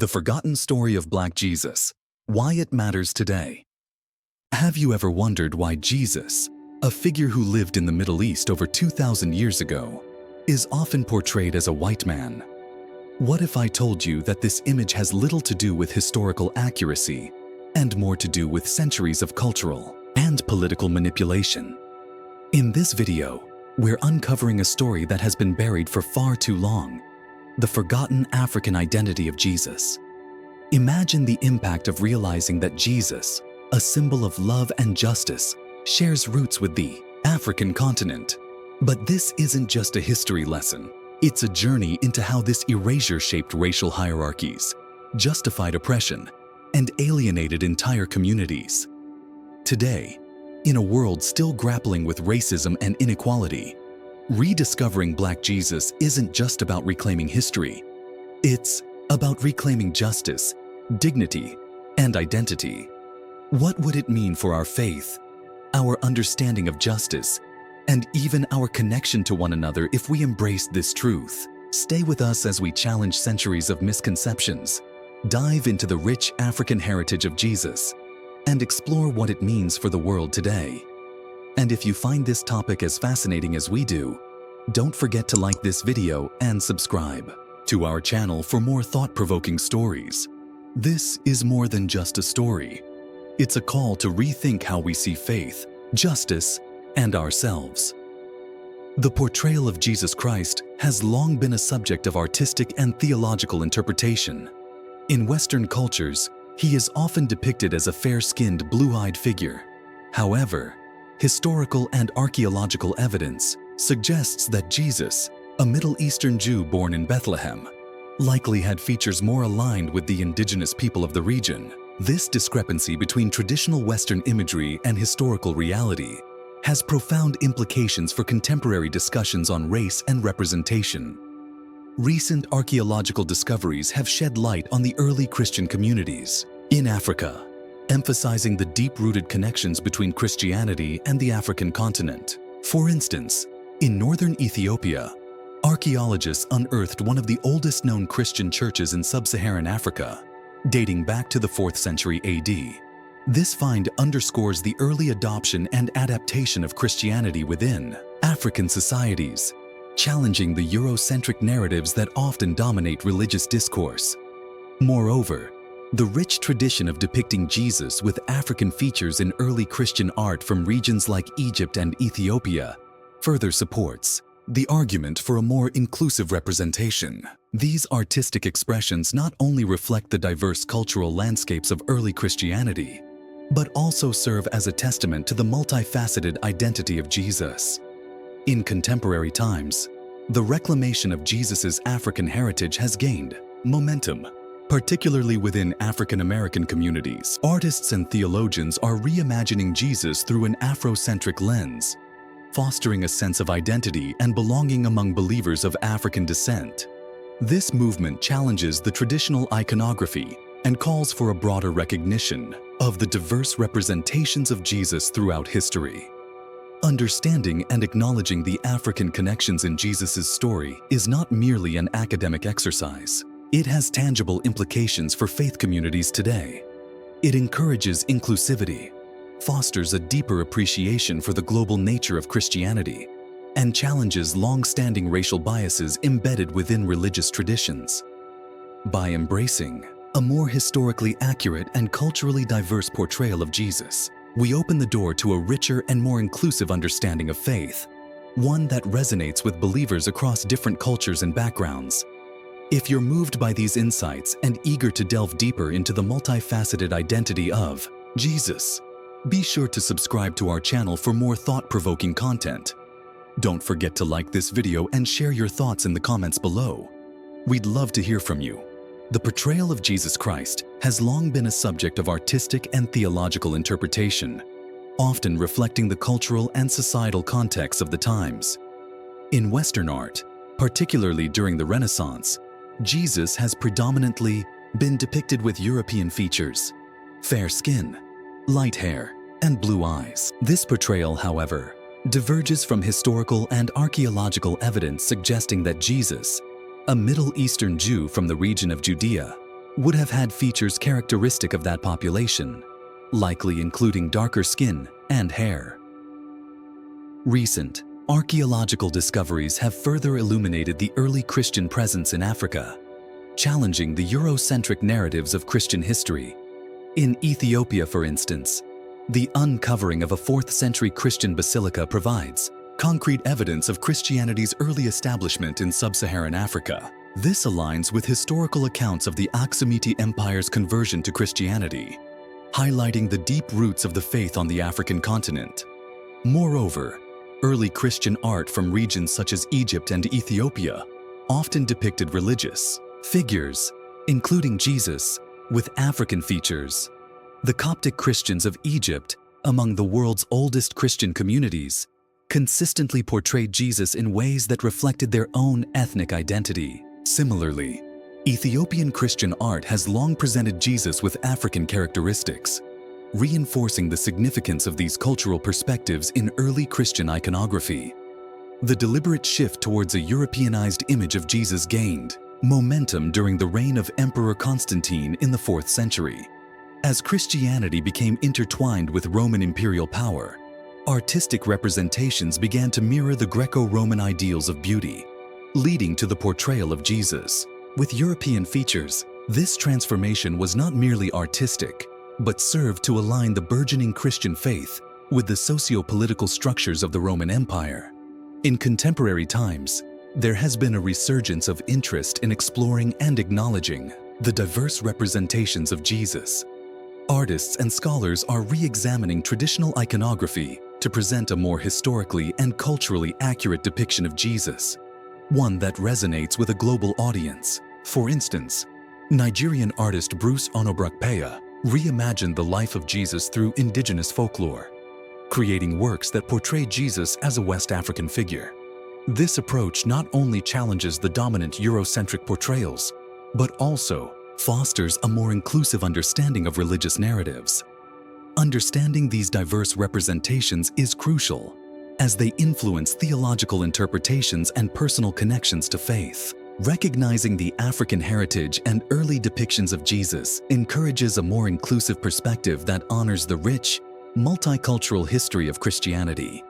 The Forgotten Story of Black Jesus, Why It Matters Today. Have you ever wondered why Jesus, a figure who lived in the Middle East over 2,000 years ago, is often portrayed as a white man? What if I told you that this image has little to do with historical accuracy and more to do with centuries of cultural and political manipulation? In this video, we're uncovering a story that has been buried for far too long: the forgotten African identity of Jesus. Imagine the impact of realizing that Jesus, a symbol of love and justice, shares roots with the African continent. But this isn't just a history lesson. It's a journey into how this erasure shaped racial hierarchies, justified oppression, and alienated entire communities. Today, in a world still grappling with racism and inequality, rediscovering Black Jesus isn't just about reclaiming history. It's about reclaiming justice, dignity, and identity. What would it mean for our faith, our understanding of justice, and even our connection to one another if we embraced this truth? Stay with us as we challenge centuries of misconceptions, dive into the rich African heritage of Jesus, and explore what it means for the world today. And if you find this topic as fascinating as we do, don't forget to like this video and subscribe to our channel for more thought-provoking stories. This is more than just a story. It's a call to rethink how we see faith, justice, and ourselves. The portrayal of Jesus Christ has long been a subject of artistic and theological interpretation. In Western cultures, he is often depicted as a fair-skinned, blue-eyed figure. However, historical and archaeological evidence suggests that Jesus, a Middle Eastern Jew born in Bethlehem, likely had features more aligned with the indigenous people of the region. This discrepancy between traditional Western imagery and historical reality has profound implications for contemporary discussions on race and representation. Recent archaeological discoveries have shed light on the early Christian communities in Africa, emphasizing the deep-rooted connections between Christianity and the African continent. For instance, in northern Ethiopia, archaeologists unearthed one of the oldest known Christian churches in sub-Saharan Africa, dating back to the 4th century AD. This find underscores the early adoption and adaptation of Christianity within African societies, challenging the Eurocentric narratives that often dominate religious discourse. Moreover, the rich tradition of depicting Jesus with African features in early Christian art from regions like Egypt and Ethiopia further supports the argument for a more inclusive representation. These artistic expressions not only reflect the diverse cultural landscapes of early Christianity, but also serve as a testament to the multifaceted identity of Jesus. In contemporary times, the reclamation of Jesus's African heritage has gained momentum, particularly within African American communities. Artists and theologians are reimagining Jesus through an Afrocentric lens, fostering a sense of identity and belonging among believers of African descent. This movement challenges the traditional iconography and calls for a broader recognition of the diverse representations of Jesus throughout history. Understanding and acknowledging the African connections in Jesus' story is not merely an academic exercise. It has tangible implications for faith communities today. It encourages inclusivity, fosters a deeper appreciation for the global nature of Christianity, and challenges long-standing racial biases embedded within religious traditions. By embracing a more historically accurate and culturally diverse portrayal of Jesus, we open the door to a richer and more inclusive understanding of faith, one that resonates with believers across different cultures and backgrounds. If you're moved by these insights and eager to delve deeper into the multifaceted identity of Jesus, be sure to subscribe to our channel for more thought-provoking content. Don't forget to like this video and share your thoughts in the comments below. We'd love to hear from you. The portrayal of Jesus Christ has long been a subject of artistic and theological interpretation, often reflecting the cultural and societal context of the times. In Western art, particularly during the Renaissance, Jesus has predominantly been depicted with European features: fair skin, light hair, and blue eyes. This portrayal, however, diverges from historical and archaeological evidence suggesting that Jesus, a Middle Eastern Jew from the region of Judea, would have had features characteristic of that population, likely including darker skin and hair. Recent archaeological discoveries have further illuminated the early Christian presence in Africa, challenging the Eurocentric narratives of Christian history. In Ethiopia, for instance, the uncovering of a 4th century Christian basilica provides concrete evidence of Christianity's early establishment in sub-Saharan Africa. This aligns with historical accounts of the Aksumite Empire's conversion to Christianity, highlighting the deep roots of the faith on the African continent. Moreover, early Christian art from regions such as Egypt and Ethiopia often depicted religious figures, including Jesus, with African features. The Coptic Christians of Egypt, among the world's oldest Christian communities, consistently portrayed Jesus in ways that reflected their own ethnic identity. Similarly, Ethiopian Christian art has long presented Jesus with African characteristics, reinforcing the significance of these cultural perspectives in early Christian iconography. The deliberate shift towards a Europeanized image of Jesus gained momentum during the reign of Emperor Constantine in the 4th century. As Christianity became intertwined with Roman imperial power, artistic representations began to mirror the Greco-Roman ideals of beauty, leading to the portrayal of Jesus with European features. This transformation was not merely artistic, but served to align the burgeoning Christian faith with the socio-political structures of the Roman Empire. In contemporary times, there has been a resurgence of interest in exploring and acknowledging the diverse representations of Jesus. Artists and scholars are re-examining traditional iconography to present a more historically and culturally accurate depiction of Jesus, one that resonates with a global audience. For instance, Nigerian artist Bruce Onobrakpeya reimagined the life of Jesus through indigenous folklore, creating works that portray Jesus as a West African figure. This approach not only challenges the dominant Eurocentric portrayals, but also fosters a more inclusive understanding of religious narratives. Understanding these diverse representations is crucial, as they influence theological interpretations and personal connections to faith. Recognizing the African heritage and early depictions of Jesus encourages a more inclusive perspective that honors the rich, multicultural history of Christianity.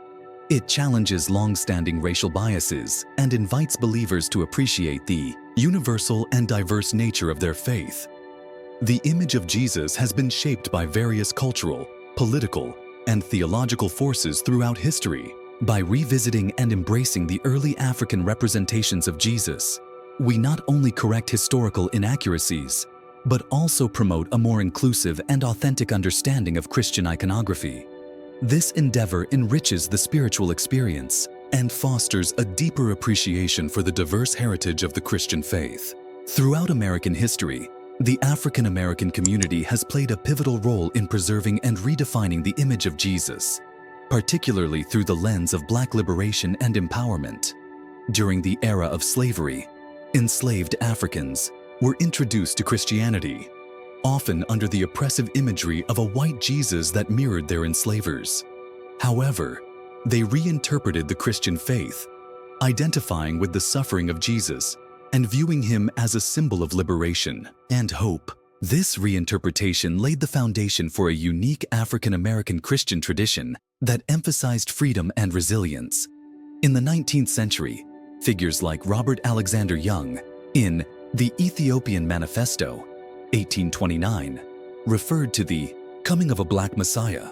It challenges long-standing racial biases and invites believers to appreciate the universal and diverse nature of their faith. The image of Jesus has been shaped by various cultural, political, and theological forces throughout history. By revisiting and embracing the early African representations of Jesus, we not only correct historical inaccuracies, but also promote a more inclusive and authentic understanding of Christian iconography. This endeavor enriches the spiritual experience and fosters a deeper appreciation for the diverse heritage of the Christian faith. Throughout American history, the African American community has played a pivotal role in preserving and redefining the image of Jesus, particularly through the lens of Black liberation and empowerment. During the era of slavery, enslaved Africans were introduced to Christianity, often under the oppressive imagery of a white Jesus that mirrored their enslavers. However, they reinterpreted the Christian faith, identifying with the suffering of Jesus and viewing him as a symbol of liberation and hope. This reinterpretation laid the foundation for a unique African American Christian tradition that emphasized freedom and resilience. In the 19th century, figures like Robert Alexander Young, in The Ethiopian Manifesto, 1829, referred to the coming of a Black Messiah,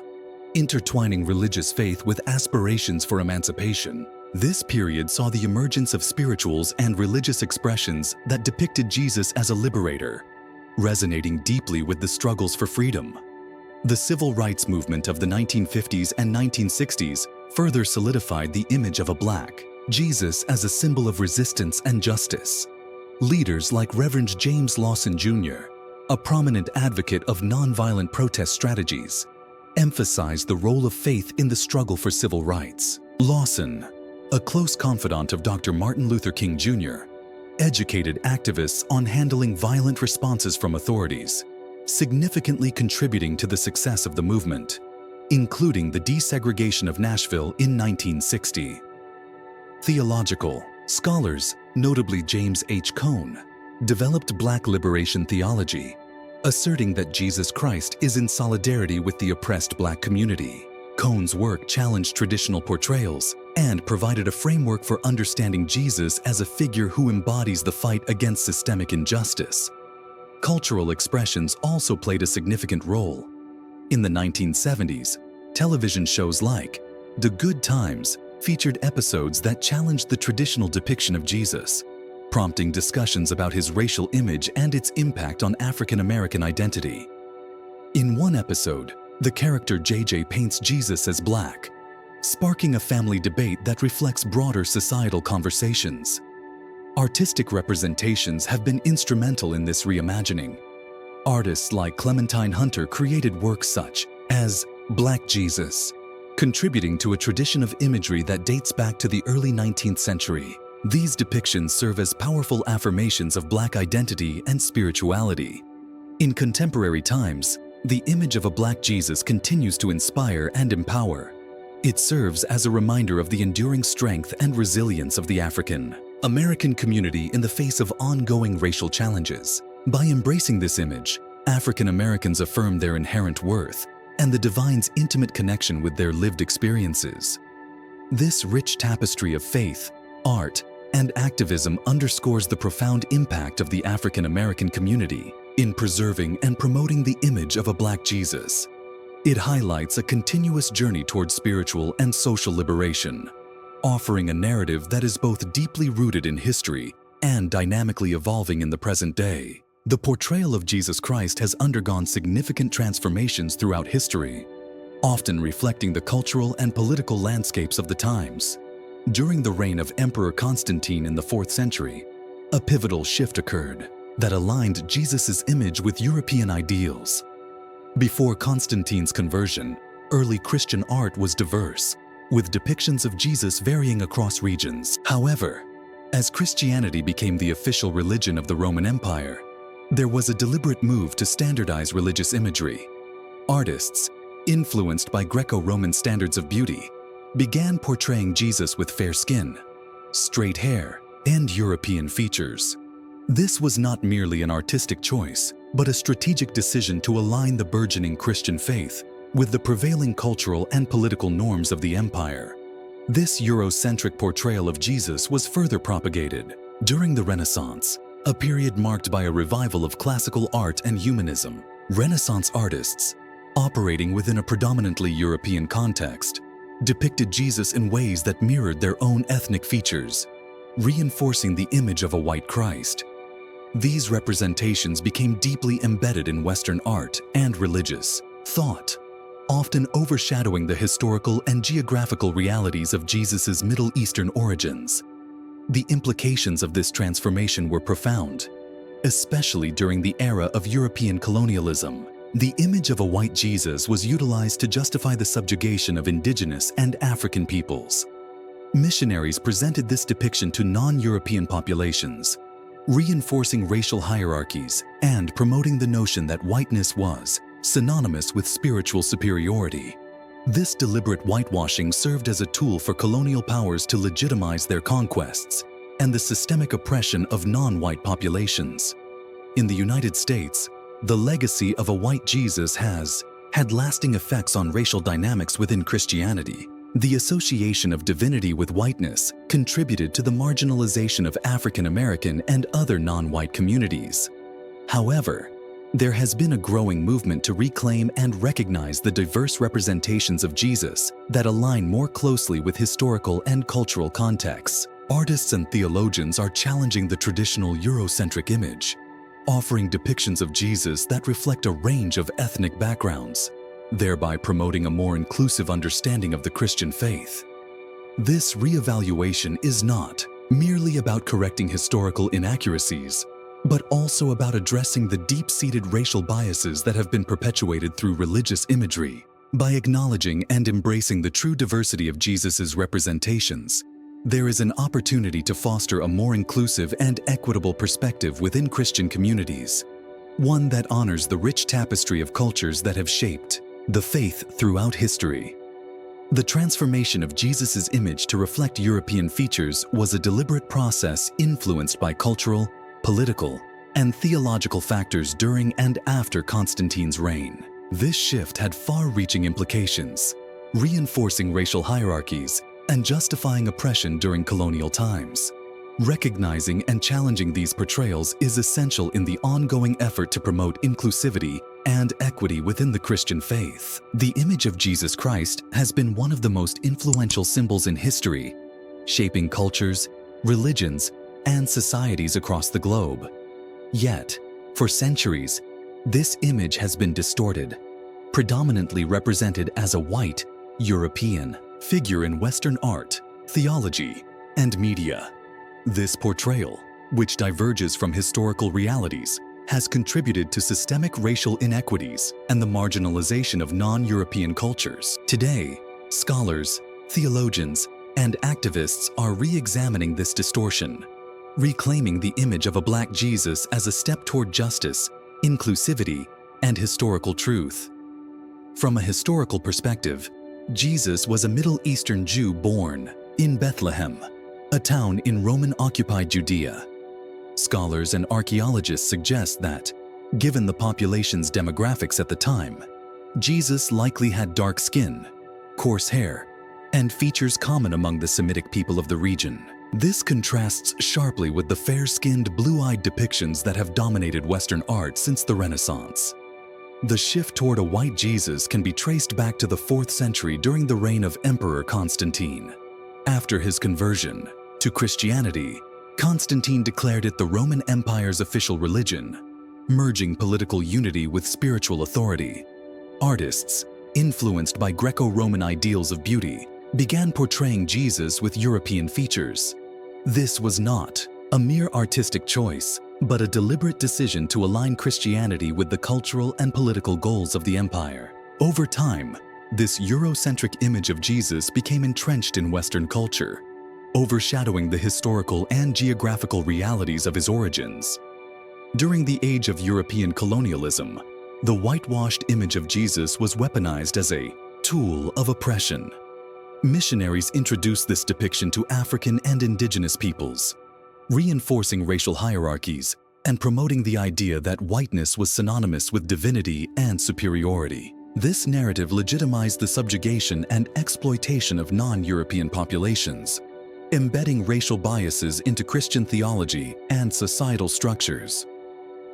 intertwining religious faith with aspirations for emancipation. This period saw the emergence of spirituals and religious expressions that depicted Jesus as a liberator, resonating deeply with the struggles for freedom. The civil rights movement of the 1950s and 1960s further solidified the image of a Black Jesus as a symbol of resistance and justice. Leaders like Reverend James Lawson Jr., a prominent advocate of nonviolent protest strategies, emphasized the role of faith in the struggle for civil rights. Lawson, a close confidant of Dr. Martin Luther King Jr., educated activists on handling violent responses from authorities, significantly contributing to the success of the movement, including the desegregation of Nashville in 1960. Theological scholars, notably James H. Cone, developed Black liberation theology, asserting that Jesus Christ is in solidarity with the oppressed Black community. Cone's work challenged traditional portrayals and provided a framework for understanding Jesus as a figure who embodies the fight against systemic injustice. Cultural expressions also played a significant role. In the 1970s, television shows like The Good Times featured episodes that challenged the traditional depiction of Jesus, prompting discussions about his racial image and its impact on African American identity. In one episode, the character JJ paints Jesus as Black, sparking a family debate that reflects broader societal conversations. Artistic representations have been instrumental in this reimagining. Artists like Clementine Hunter created works such as Black Jesus, contributing to a tradition of imagery that dates back to the early 19th century. These depictions serve as powerful affirmations of Black identity and spirituality. In contemporary times, the image of a Black Jesus continues to inspire and empower. It serves as a reminder of the enduring strength and resilience of the African American community in the face of ongoing racial challenges. By embracing this image, African Americans affirm their inherent worth and the divine's intimate connection with their lived experiences. This rich tapestry of faith, art, and activism underscores the profound impact of the African American community in preserving and promoting the image of a Black Jesus. It highlights a continuous journey toward spiritual and social liberation, offering a narrative that is both deeply rooted in history and dynamically evolving in the present day. The portrayal of Jesus Christ has undergone significant transformations throughout history, often reflecting the cultural and political landscapes of the times. During the reign of Emperor Constantine in the 4th century, a pivotal shift occurred that aligned Jesus' image with European ideals. Before Constantine's conversion, early Christian art was diverse, with depictions of Jesus varying across regions. However, as Christianity became the official religion of the Roman Empire, there was a deliberate move to standardize religious imagery. Artists, influenced by Greco-Roman standards of beauty, began portraying Jesus with fair skin, straight hair, and European features. This was not merely an artistic choice, but a strategic decision to align the burgeoning Christian faith with the prevailing cultural and political norms of the empire. This Eurocentric portrayal of Jesus was further propagated during the Renaissance, a period marked by a revival of classical art and humanism. Renaissance artists, operating within a predominantly European context, depicted Jesus in ways that mirrored their own ethnic features, reinforcing the image of a white Christ. These representations became deeply embedded in Western art and religious thought, often overshadowing the historical and geographical realities of Jesus' Middle Eastern origins. The implications of this transformation were profound, especially during the era of European colonialism. The image of a white Jesus was utilized to justify the subjugation of indigenous and African peoples. Missionaries presented this depiction to non-European populations, reinforcing racial hierarchies and promoting the notion that whiteness was synonymous with spiritual superiority. This deliberate whitewashing served as a tool for colonial powers to legitimize their conquests and the systemic oppression of non-white populations. In the United States, the legacy of a white Jesus has had lasting effects on racial dynamics within Christianity. The association of divinity with whiteness contributed to the marginalization of African American and other non-white communities. However, there has been a growing movement to reclaim and recognize the diverse representations of Jesus that align more closely with historical and cultural contexts. Artists and theologians are challenging the traditional Eurocentric image, offering depictions of Jesus that reflect a range of ethnic backgrounds, thereby promoting a more inclusive understanding of the Christian faith. This reevaluation is not merely about correcting historical inaccuracies, but also about addressing the deep-seated racial biases that have been perpetuated through religious imagery. By acknowledging and embracing the true diversity of Jesus' representations, there is an opportunity to foster a more inclusive and equitable perspective within Christian communities, one that honors the rich tapestry of cultures that have shaped the faith throughout history. The transformation of Jesus' image to reflect European features was a deliberate process influenced by cultural, political, and theological factors during and after Constantine's reign. This shift had far-reaching implications, reinforcing racial hierarchies and justifying oppression during colonial times. Recognizing and challenging these portrayals is essential in the ongoing effort to promote inclusivity and equity within the Christian faith. The image of Jesus Christ has been one of the most influential symbols in history, shaping cultures, religions, and societies across the globe. Yet, for centuries, this image has been distorted, predominantly represented as a white, European figure in Western art, theology, and media. This portrayal, which diverges from historical realities, has contributed to systemic racial inequities and the marginalization of non-European cultures. Today, scholars, theologians, and activists are re-examining this distortion, reclaiming the image of a Black Jesus as a step toward justice, inclusivity, and historical truth. From a historical perspective, Jesus was a Middle Eastern Jew born in Bethlehem, a town in Roman-occupied Judea. Scholars and archaeologists suggest that, given the population's demographics at the time, Jesus likely had dark skin, coarse hair, and features common among the Semitic people of the region. This contrasts sharply with the fair-skinned, blue-eyed depictions that have dominated Western art since the Renaissance. The shift toward a white Jesus can be traced back to the 4th century during the reign of Emperor Constantine. After his conversion to Christianity, Constantine declared it the Roman Empire's official religion, merging political unity with spiritual authority. Artists, influenced by Greco-Roman ideals of beauty, began portraying Jesus with European features. This was not a mere artistic choice, but a deliberate decision to align Christianity with the cultural and political goals of the empire. Over time, this Eurocentric image of Jesus became entrenched in Western culture, overshadowing the historical and geographical realities of his origins. During the age of European colonialism, the whitewashed image of Jesus was weaponized as a tool of oppression. Missionaries introduced this depiction to African and indigenous peoples, reinforcing racial hierarchies and promoting the idea that whiteness was synonymous with divinity and superiority. This narrative legitimized the subjugation and exploitation of non-European populations, embedding racial biases into Christian theology and societal structures.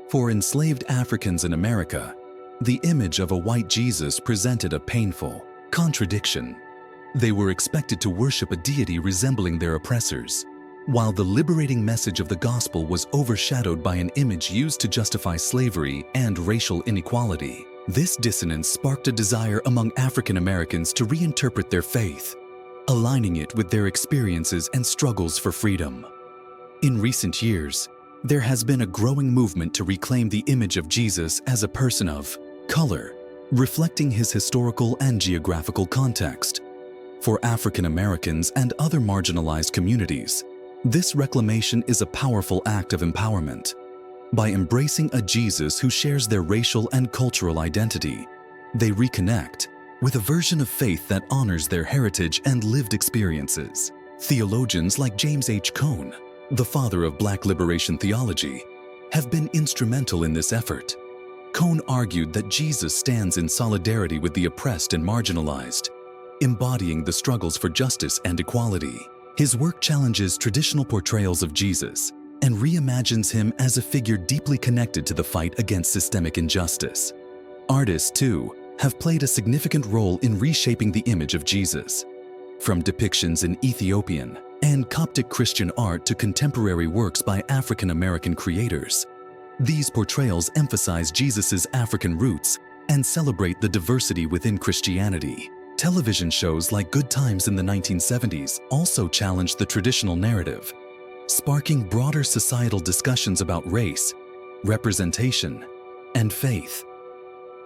For enslaved Africans in America, the image of a white Jesus presented a painful contradiction. They were expected to worship a deity resembling their oppressors, while the liberating message of the gospel was overshadowed by an image used to justify slavery and racial inequality. This dissonance sparked a desire among African Americans to reinterpret their faith, aligning it with their experiences and struggles for freedom. In recent years, there has been a growing movement to reclaim the image of Jesus as a person of color, reflecting his historical and geographical context. For African Americans and other marginalized communities, this reclamation is a powerful act of empowerment. By embracing a Jesus who shares their racial and cultural identity, they reconnect with a version of faith that honors their heritage and lived experiences. Theologians like James H. Cone, the father of Black liberation theology, have been instrumental in this effort. Cone argued that Jesus stands in solidarity with the oppressed and marginalized, embodying the struggles for justice and equality. His work challenges traditional portrayals of Jesus and reimagines him as a figure deeply connected to the fight against systemic injustice. Artists, too, have played a significant role in reshaping the image of Jesus. From depictions in Ethiopian and Coptic Christian art to contemporary works by African American creators, these portrayals emphasize Jesus's African roots and celebrate the diversity within Christianity. Television shows like Good Times in the 1970s also challenged the traditional narrative, sparking broader societal discussions about race, representation, and faith.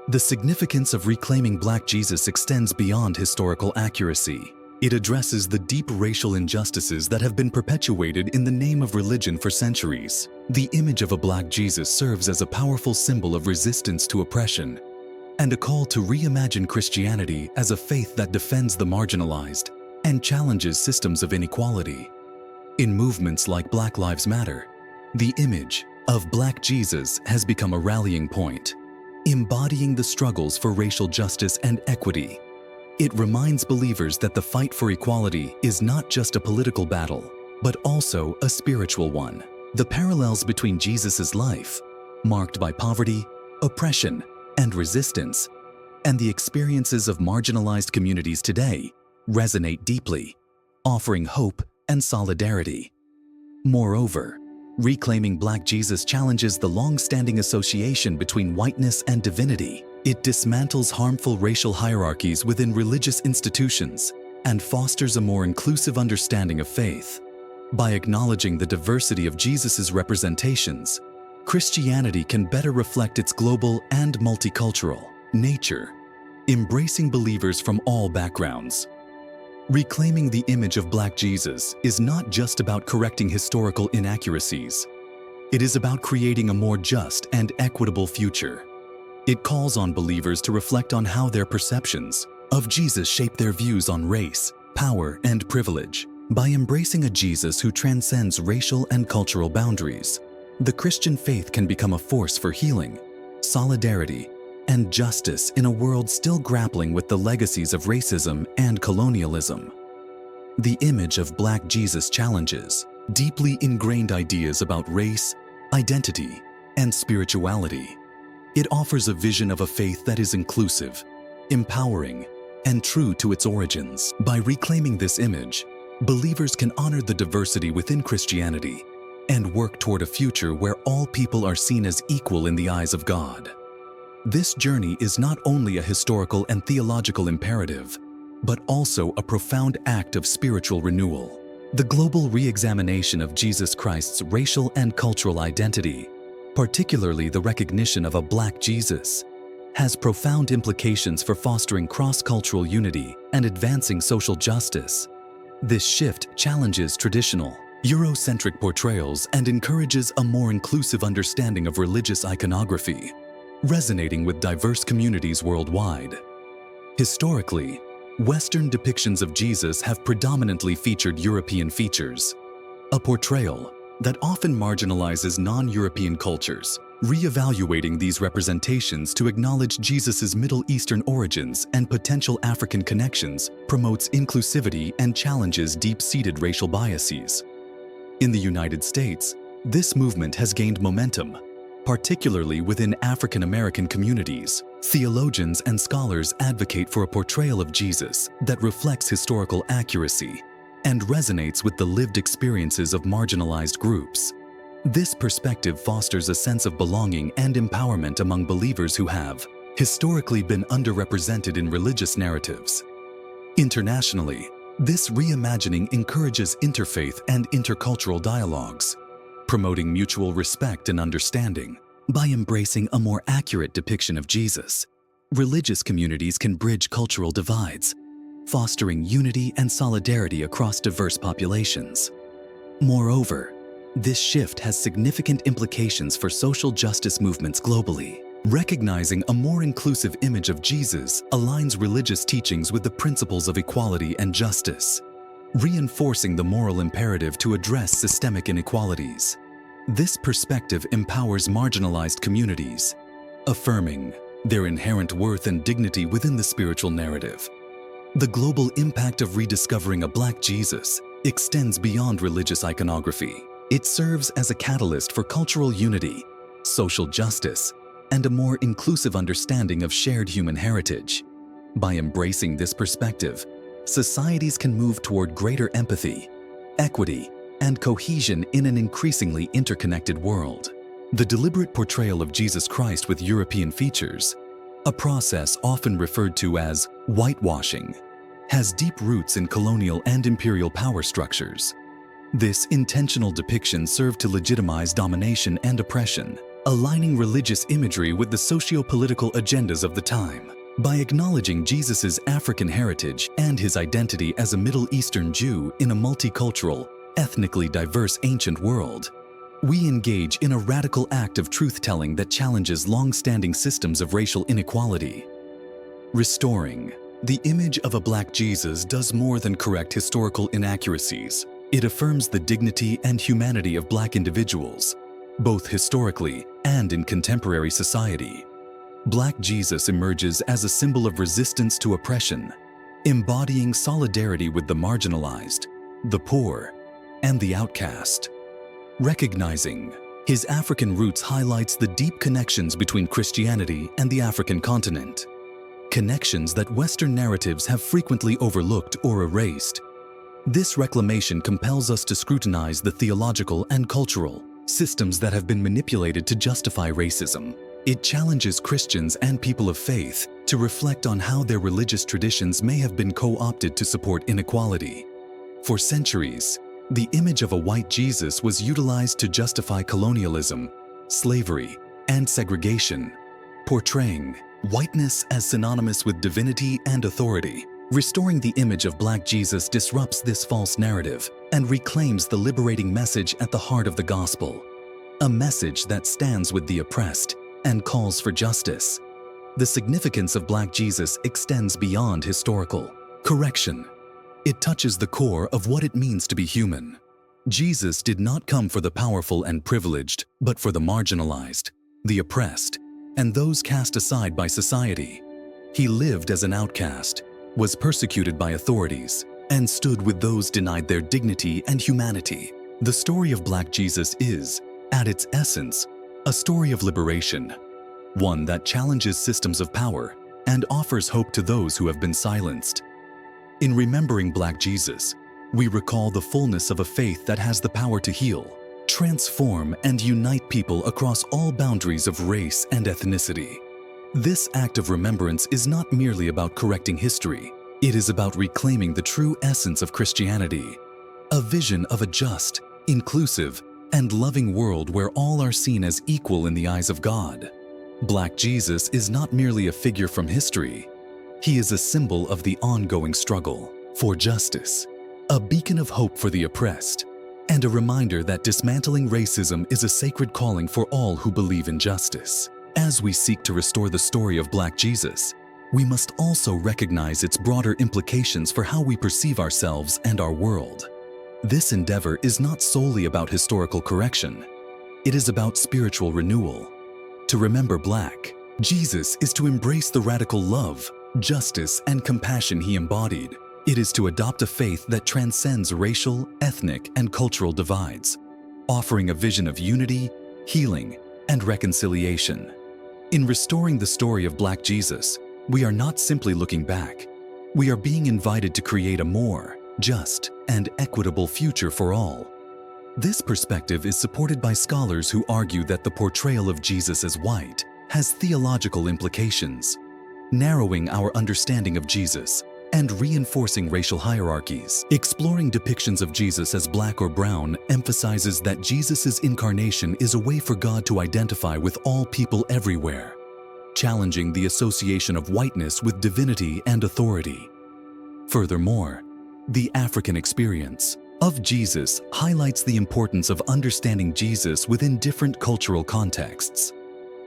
The significance of reclaiming Black Jesus extends beyond historical accuracy. It addresses the deep racial injustices that have been perpetuated in the name of religion for centuries. The image of a Black Jesus serves as a powerful symbol of resistance to oppression and a call to reimagine Christianity as a faith that defends the marginalized and challenges systems of inequality. In movements like Black Lives Matter, the image of Black Jesus has become a rallying point, embodying the struggles for racial justice and equity. It reminds believers that the fight for equality is not just a political battle, but also a spiritual one. The parallels between Jesus' life, marked by poverty, oppression, and resistance, and the experiences of marginalized communities today resonate deeply, offering hope and solidarity. Moreover, Reclaiming Black Jesus challenges the long-standing association between whiteness and divinity. It dismantles harmful racial hierarchies within religious institutions and fosters a more inclusive understanding of faith. By acknowledging the diversity of Jesus' representations, Christianity can better reflect its global and multicultural nature, embracing believers from all backgrounds. Reclaiming the image of Black Jesus is not just about correcting historical inaccuracies. It is about creating a more just and equitable future. It calls on believers to reflect on how their perceptions of Jesus shape their views on race, power, and privilege. By embracing a Jesus who transcends racial and cultural boundaries, the Christian faith can become a force for healing, solidarity, and justice in a world still grappling with the legacies of racism and colonialism. The image of Black Jesus challenges deeply ingrained ideas about race, identity, and spirituality. It offers a vision of a faith that is inclusive, empowering, and true to its origins. By reclaiming this image, believers can honor the diversity within Christianity and work toward a future where all people are seen as equal in the eyes of God. This journey is not only a historical and theological imperative, but also a profound act of spiritual renewal. The global re-examination of Jesus Christ's racial and cultural identity, particularly the recognition of a Black Jesus, has profound implications for fostering cross-cultural unity and advancing social justice. This shift challenges traditional, Eurocentric portrayals and encourages a more inclusive understanding of religious iconography, resonating with diverse communities worldwide. Historically, Western depictions of Jesus have predominantly featured European features, a portrayal that often marginalizes non-European cultures. Re-evaluating these representations to acknowledge Jesus' Middle Eastern origins and potential African connections promotes inclusivity and challenges deep-seated racial biases. In the United States, this movement has gained momentum, particularly within African American communities. Theologians and scholars advocate for a portrayal of Jesus that reflects historical accuracy and resonates with the lived experiences of marginalized groups. This perspective fosters a sense of belonging and empowerment among believers who have historically been underrepresented in religious narratives. Internationally, this reimagining encourages interfaith and intercultural dialogues, promoting mutual respect and understanding. By embracing a more accurate depiction of Jesus, religious communities can bridge cultural divides, fostering unity and solidarity across diverse populations. Moreover, this shift has significant implications for social justice movements globally. Recognizing a more inclusive image of Jesus aligns religious teachings with the principles of equality and justice, reinforcing the moral imperative to address systemic inequalities. This perspective empowers marginalized communities, affirming their inherent worth and dignity within the spiritual narrative. The global impact of rediscovering a Black Jesus extends beyond religious iconography. It serves as a catalyst for cultural unity, social justice, and a more inclusive understanding of shared human heritage. By embracing this perspective, societies can move toward greater empathy, equity, and cohesion in an increasingly interconnected world. The deliberate portrayal of Jesus Christ with European features, a process often referred to as whitewashing, has deep roots in colonial and imperial power structures. This intentional depiction served to legitimize domination and oppression, aligning religious imagery with the socio-political agendas of the time. By acknowledging Jesus' African heritage and his identity as a Middle Eastern Jew in a multicultural, ethnically diverse ancient world, we engage in a radical act of truth-telling that challenges long-standing systems of racial inequality. Restoring the image of a Black Jesus does more than correct historical inaccuracies. It affirms the dignity and humanity of Black individuals, both historically and in contemporary society. Black Jesus emerges as a symbol of resistance to oppression, embodying solidarity with the marginalized, the poor, and the outcast. Recognizing his African roots highlights the deep connections between Christianity and the African continent, connections that Western narratives have frequently overlooked or erased. This reclamation compels us to scrutinize the theological and cultural systems that have been manipulated to justify racism. It challenges Christians and people of faith to reflect on how their religious traditions may have been co-opted to support inequality. For centuries, the image of a white Jesus was utilized to justify colonialism, slavery, and segregation, portraying whiteness as synonymous with divinity and authority. Restoring the image of Black Jesus disrupts this false narrative and reclaims the liberating message at the heart of the gospel, a message that stands with the oppressed and calls for justice. The significance of Black Jesus extends beyond historical correction. It touches the core of what it means to be human. Jesus did not come for the powerful and privileged, but for the marginalized, the oppressed, and those cast aside by society. He lived as an outcast, was persecuted by authorities, and stood with those denied their dignity and humanity. The story of Black Jesus is, at its essence, a story of liberation, one that challenges systems of power and offers hope to those who have been silenced. In remembering Black Jesus, we recall the fullness of a faith that has the power to heal, transform, and unite people across all boundaries of race and ethnicity. This act of remembrance is not merely about correcting history. It is about reclaiming the true essence of Christianity, a vision of a just, inclusive, and loving world where all are seen as equal in the eyes of God. Black Jesus is not merely a figure from history. He is a symbol of the ongoing struggle for justice, a beacon of hope for the oppressed, and a reminder that dismantling racism is a sacred calling for all who believe in justice. As we seek to restore the story of Black Jesus, we must also recognize its broader implications for how we perceive ourselves and our world. This endeavor is not solely about historical correction. It is about spiritual renewal. To remember Black Jesus is to embrace the radical love, justice, and compassion he embodied. It is to adopt a faith that transcends racial, ethnic, and cultural divides, offering a vision of unity, healing, and reconciliation. In restoring the story of Black Jesus, we are not simply looking back. We are being invited to create a more just and equitable future for all. This perspective is supported by scholars who argue that the portrayal of Jesus as white has theological implications, narrowing our understanding of Jesus and reinforcing racial hierarchies. Exploring depictions of Jesus as Black or brown emphasizes that Jesus' incarnation is a way for God to identify with all people everywhere, challenging the association of whiteness with divinity and authority. Furthermore, the African experience of Jesus highlights the importance of understanding Jesus within different cultural contexts.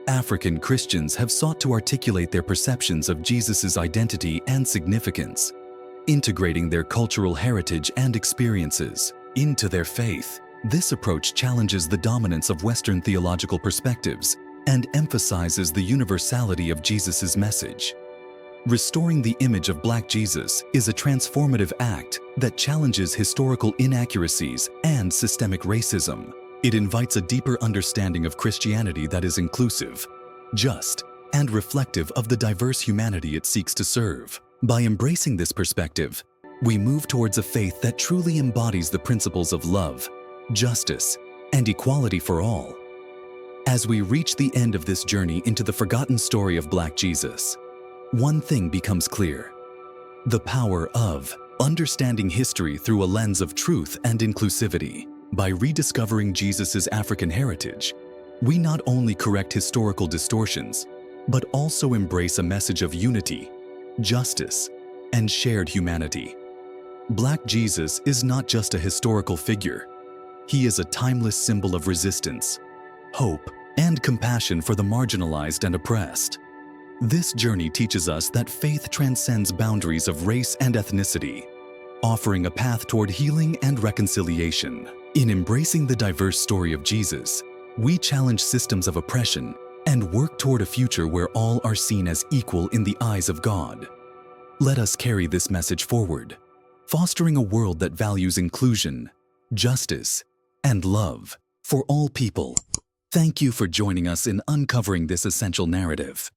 African Christians have sought to articulate their perceptions of Jesus' identity and significance, integrating their cultural heritage and experiences into their faith. This approach challenges the dominance of Western theological perspectives and emphasizes the universality of Jesus' message. Restoring the image of Black Jesus is a transformative act that challenges historical inaccuracies and systemic racism. It invites a deeper understanding of Christianity that is inclusive, just, and reflective of the diverse humanity it seeks to serve. By embracing this perspective, we move towards a faith that truly embodies the principles of love, justice, and equality for all. As we reach the end of this journey into the forgotten story of Black Jesus, one thing becomes clear: the power of understanding history through a lens of truth and inclusivity. By rediscovering Jesus' African heritage, we not only correct historical distortions, but also embrace a message of unity, justice, and shared humanity. Black Jesus is not just a historical figure. He is a timeless symbol of resistance, hope, and compassion for the marginalized and oppressed. This journey teaches us that faith transcends boundaries of race and ethnicity, offering a path toward healing and reconciliation. In embracing the diverse story of Jesus, We challenge systems of oppression and work toward a future where all are seen as equal in the eyes of God. Let us carry this message forward, fostering a world that values inclusion, justice, and love for all people. Thank you for joining us in uncovering this essential narrative.